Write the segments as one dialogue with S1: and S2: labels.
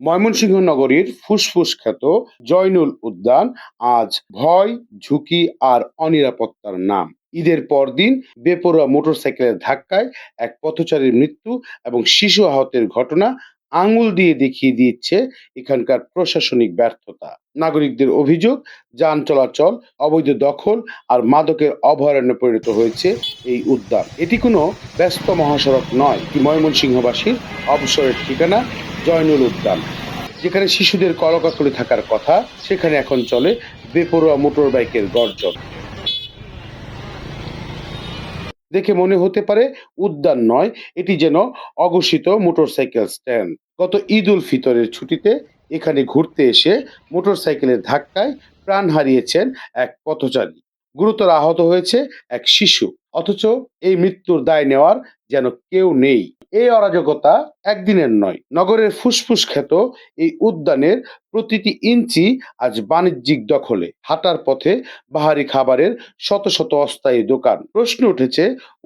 S1: ময়মনসিংহ নগরীর ফুসফুস খ্যাত জয়নুল উদ্যান আজ ভয়, ঝুঁকি আর অনিরাপত্তার নাম। ঈদের পরদিন বেপরোয়া মোটরসাইকেলের ধাক্কায় এক পথচারীর মৃত্যু এবং শিশু আহতের ঘটনা আঙুল দিয়ে দেখিয়ে দিচ্ছে এখানকার প্রশাসনিক ব্যর্থতা। নাগরিকদের অভিযোগ, যান চলাচল, অবৈধ দখল আর মাদকের অভয়ারণ্যে পরিণত হয়েছে এই উদ্যান। এটি কোনো ব্যস্ত মহাসড়ক নয়, এটি ময়মনসিংহবাসীর অবসরের ঠিকানা জয়নুল উদ্যান। যেখানে শিশুদের কলকাকলি থাকার কথা, সেখানে এখন চলে বেপরোয়া মোটর বাইকের গর্জন। দেখে মনে হতে পারে উদ্যান নয়, এটি যেন অঘোষিত মোটরসাইকেল স্ট্যান্ড। গত ঈদ উল ফিতরের ছুটিতে এখানে ঘুরতে এসে মোটরসাইকেলের ধাক্কায় প্রাণ হারিয়েছেন এক পথচারী, গুরুতর আহত হয়েছে এক শিশু। অথচ এই মৃত্যুর দায় নেওয়ার যেন কেউ নেই। এই অরাজকতা একদিনের নয়। নগরের ফুসফুস খ্যাত এই উদ্যানের প্রতিটি ইঞ্চি আজ বাণিজ্যিক দখলে। হাঁটার পথে বাহারি খাবারের শত শত অস্থায়ী দোকান। প্রশ্ন উঠেছে,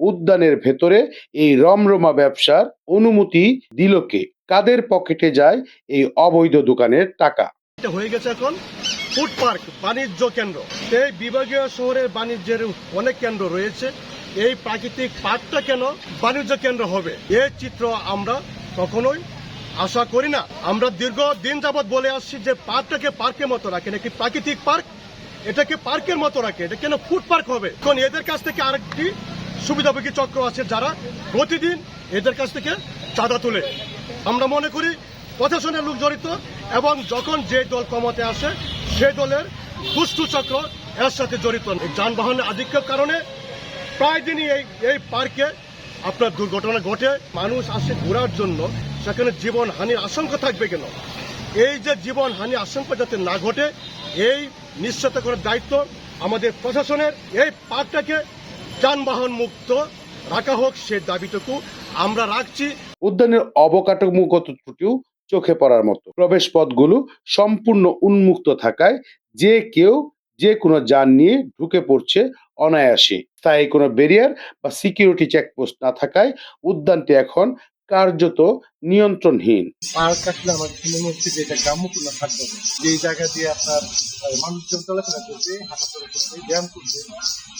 S1: উদ্যানের ভেতরে এই রমরমা ব্যবসার অনুমতি দিল কে? কাদের পকেটে যায় এই অবৈধ দোকানের টাকা?
S2: এটা হয়ে গেছে এখন ফুড পার্ক, বাণিজ্য কেন্দ্র। এই বিভাগীয় শহরের বাণিজ্যের অনেক কেন্দ্র রয়েছে। এই প্রাকৃতিক পার্কটা কেন বাণিজ্য কেন্দ্র হবে, এই চিত্র আমরা কখনোই আশা করি না। আমরা দীর্ঘদিন যাবৎ বলে আসছি যে পার্কটাকে পার্কের মতো রাখেন, একটি প্রাকৃতিক পার্ক, এটাকে পার্কের মতো রাখে, এটা কেন ফুড পার্ক হবে? এখন এদের কাছ থেকে আরেকটি সুবিধাভোগী চক্র আছে যারা প্রতিদিন এদের কাছ থেকে চাঁদা তোলে। আমরা মনে করি প্রশাসনের লোক জড়িত, এবং যখন যে দল ক্ষমতাতে আসে সেই দলের দুষ্টু চক্র এর সাথে জড়িত। যানবাহনের আধিক্যের কারণে প্রায় দিনই এই পার্কে আপনার দুর্ঘটনা ঘটে। মানুষ আসে ঘোরার জন্য, সেখানে জীবন হানির আশঙ্কা থাকবে কেন? এই যে জীবন হানির আশঙ্কা যাতে না ঘটে, এই নিশ্চিত করার দায়িত্ব আমাদের প্রশাসনের। এই পার্কটাকে যানবাহন মুক্ত রাখা হোক, সে দাবিটুকু আমরা রাখছি।
S1: উদ্যানের অবকাঠামোগত ত্রুটিও চোখে পড়ার মতো। প্রবেশ পথগুলো সম্পূর্ণ উন্মুক্ত থাকায় যে কেউ যে কোনো যান নিয়ে ঢুকে পড়ছে অনায়াসে। স্থায়ী কোনো ব্যারিয়ার বা সিকিউরিটি চেকপোস্ট না থাকায় উদ্যানটি এখন কার্যত নিয়ন্ত্রণহীন।
S3: পার্ক আসলে আমার কাছে মনে হচ্ছে যে এটা গ্রাম্যপূর্ণ থাকবে, যে জায়গা দিয়ে আপনার মানুষজন চলাফেরা করবে, হাঁটাচলা করবে, ব্যায়াম করবে,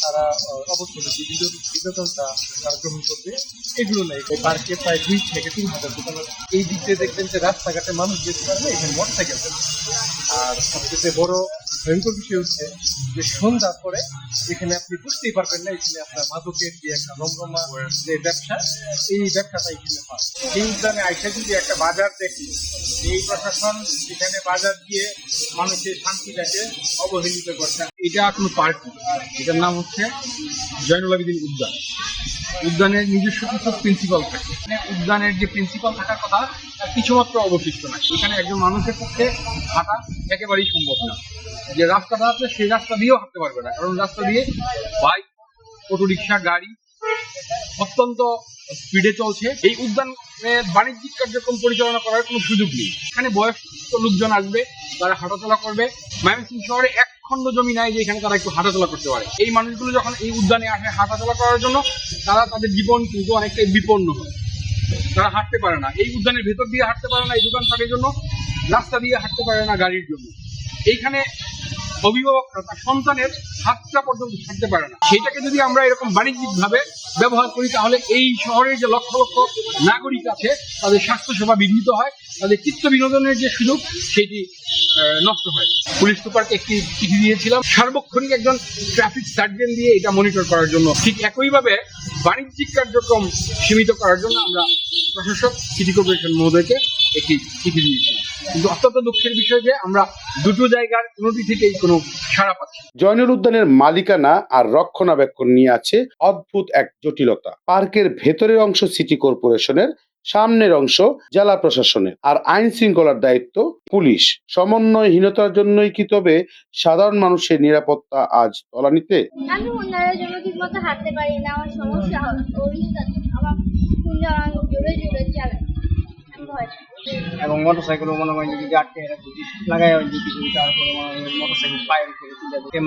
S3: তারা অবসরে যে বিনোদনটা তারা গ্রহণ করবে, এগুলো নেই। এই পার্কে প্রায় 2,000-3,000 দোকান আছে। এই দিক দিয়ে দেখবেন যে রাস্তাঘাটে মানুষ যেতে পারবে, এখানে মোটরসাইকেল চলে। আর সবচেয়ে বড় ভয়ঙ্কর বিষয় হচ্ছে যে সন্ধ্যার পরে এখানে আপনি বুঝতেই পারবেন না এখানে আপনার মাদকের যে একটা রমরমা যে ব্যবসা, এই ব্যবসাটা এখানে হয়।
S4: এই উদ্যানে আইসা যদি একটা বাজার দেখি, এই প্রশাসন এখানে বাজার দিয়ে মানুষের শান্তিটাকে অবহেলিত করছে।
S5: এটা কোনো পার্ক না, এটার নাম হচ্ছে জয়নুল আবেদিন উদ্যান। উদ্যানের নিজস্ব কিছু প্রিন্সিপাল থাকে। উদ্যানের যে প্রিন্সিপাল থাকার কথা তার কিছুমাত্র অবশিষ্ট নাই। এখানে একজন মানুষের পক্ষে হাঁটা একেবারেই সম্ভব না। যে রাস্তাটা আছে সেই রাস্তা দিয়েও হাঁটতে পারবে না, কারণ রাস্তা দিয়ে বাইক, অটোরিকশা, গাড়ি অত্যন্ত স্পিডে চলছে। এই উদ্যানের বাণিজ্যিক কার্যক্রম পরিচালনা করার কোনো সুযোগ নেই। এখানে বয়স্ক লোকজন আসবে, তারা হাঁটাচলা করবে। ময়মনসিংহ শহরে এক খণ্ড জমি নাই যে এখানে তারা একটু হাঁটাচলা করতে পারে। এই মানুষগুলো যখন এই উদ্যানে আসে হাঁটাচলা করার জন্য, তারা তাদের জীবন কিন্তু অনেকটাই বিপন্ন হয়। তারা হাঁটতে পারে না, এই উদ্যানের ভেতর দিয়ে হাঁটতে পারে না এই দোকানপাটের জন্য, রাস্তা দিয়ে হাঁটতে পারে না গাড়ির জন্য। এইখানে অভিভাবকরা তার সন্তানের হাতটা পর্যন্ত ছাড়তে পারে না। সেটাকে যদি আমরা এরকম বাণিজ্যিক ভাবে ব্যবহার করি, তাহলে এই শহরের যে লক্ষ লক্ষ নাগরিক আছে তাদের স্বাস্থ্যসেবা বিঘ্নিত হয়, তাদের চিত্ত বিনোদনের যে সুযোগ সেটি নষ্ট হয়। পুলিশ সুপারকে একটি চিঠি দিয়েছিলাম সার্বক্ষণিক একজন ট্রাফিক সার্জন দিয়ে এটা মনিটর করার জন্য। ঠিক একইভাবে বাণিজ্যিক কার্যক্রম সীমিত করার জন্য আমরা প্রশাসক সিটি কর্পোরেশন মহোদয়কে একটি চিঠি দিয়েছি। কিন্তু অত্যন্ত দুঃখের বিষয় যে আমরা দুটো জায়গার কোনোটি থেকেই কোনো সাড়া পাচ্ছি।
S1: জয়নুল উদ্যানের মালিকানা আর রক্ষণাবেক্ষণ নিয়ে আছে অদ্ভুত এক জটিলতা। পার্কের ভেতরের অংশ সিটি কর্পোরেশনের, সামনের অংশ জেলা প্রশাসনের, আর আইন শৃঙ্খলার দায়িত্ব পুলিশ। সমন্বয়হীনতার জন্যই কি তবে সাধারণ মানুষের নিরাপত্তা আজ তলানিতে?
S6: আমি উন্নয়নের জন্য ঠিক মতো হাঁটতে পারি না, আমার সমস্যা হয়। আমার জোরে জোরে চালায়, ভয়।
S7: এবং মোটরসাইকেল মনে করেন যে যদি আটকে রাখি লাগাই যদি করি তারপরে মোটরসাইকেল পায়ের উপরে তুলে দিতে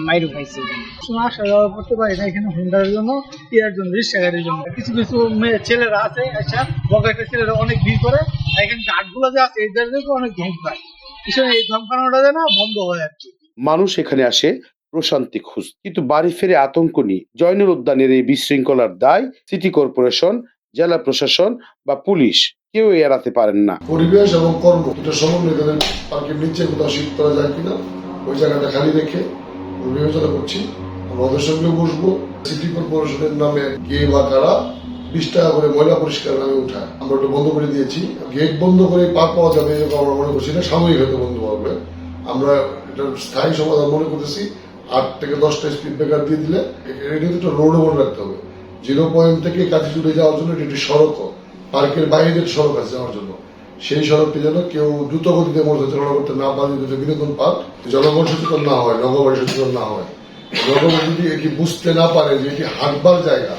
S7: মাইরু খাইছে
S5: সময় আসা যাওয়া করতে পারি না এখানে হুন্ডার জন্য ইয়ার জন্য রিক্সা গাড়ির জন্য কিছু কিছু মেয়ে ছেলেরা আছে আচ্ছা বগাইতে ছেলেরা অনেক ভিড় করে আর এখানে গাছগুলো যে আছে এদের অনেক ধমকায় বিষয় এই ধমকানোটা যেন বন্ধ হয় আর কি।
S1: মানুষ এখানে আসে প্রশান্তি খুঁজ, কিন্তু বাড়ি ফিরে আতঙ্ক নিয়ে। জয়নুল উদ্যানের এই বিশৃঙ্খলার দায় সিটি কর্পোরেশন, জেলা প্রশাসন বা পুলিশ কেউ এড়াতে পারেন না।
S8: পরিবেশ এবং কর্ম এটা সমন্বয় করে পার্কের নিচে কোথাও শিফট করা যায় কিনা ওই জায়গাটা খালি রেখে বিবেচনা করছি। আমরা ওদের সঙ্গে বসবো। সিটি কর্পোরেশনের নামে কে বা কারা 20 টাকা করে ময়লা পরিষ্কার নামে উঠায়, আমরা ওটা বন্ধ করে দিয়েছি। গেট বন্ধ করে পার পাওয়া যাবে এরকম আমরা মনে করছি না, সাময়িক হয়তো বন্ধ হবে। আমরা এটা স্থায়ী সমাধান মনে করতেছি। 8 থেকে 10টা স্পিড ব্রেকার দিয়ে দিলে এটা একটা রোড মনে রাখতে হবে। 0 পয়েন্ট থেকে কাছে চলে যাওয়ার জন্য এটা একটি সড়ক, পার্কের বাইরে সড়ক আছে যাওয়ার জন্য। সেই সড়কটি যেন কেউ দ্রুত গতিতে মোটর চালনা করতে না পারে, যেটা বিনোদন পার্ক। জনগণ সচেতন না হয়, নগরবাসী সচেতন না হয়, জনগণ যদি এটি বুঝতে না পারে যে এটি হাঁটবার জায়গা।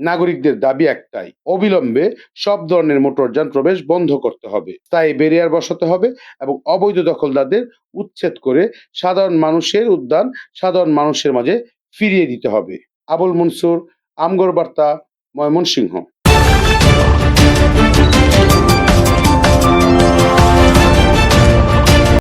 S1: নাগরিকদের দাবি একটাই, অবিলম্বে সব ধরনের মোটরযান প্রবেশ বন্ধ করতে হবে, স্থায়ী ব্যারিয়ার বসাতে হবে এবং অবৈধ দখলদারদের উচ্ছেদ করে সাধারণ মানুষের উদ্যান সাধারণ মানুষের মাঝে ফিরিয়ে দিতে হবে। আবুল মনসুর, আমগর বার্তা, ময়মনসিংহ।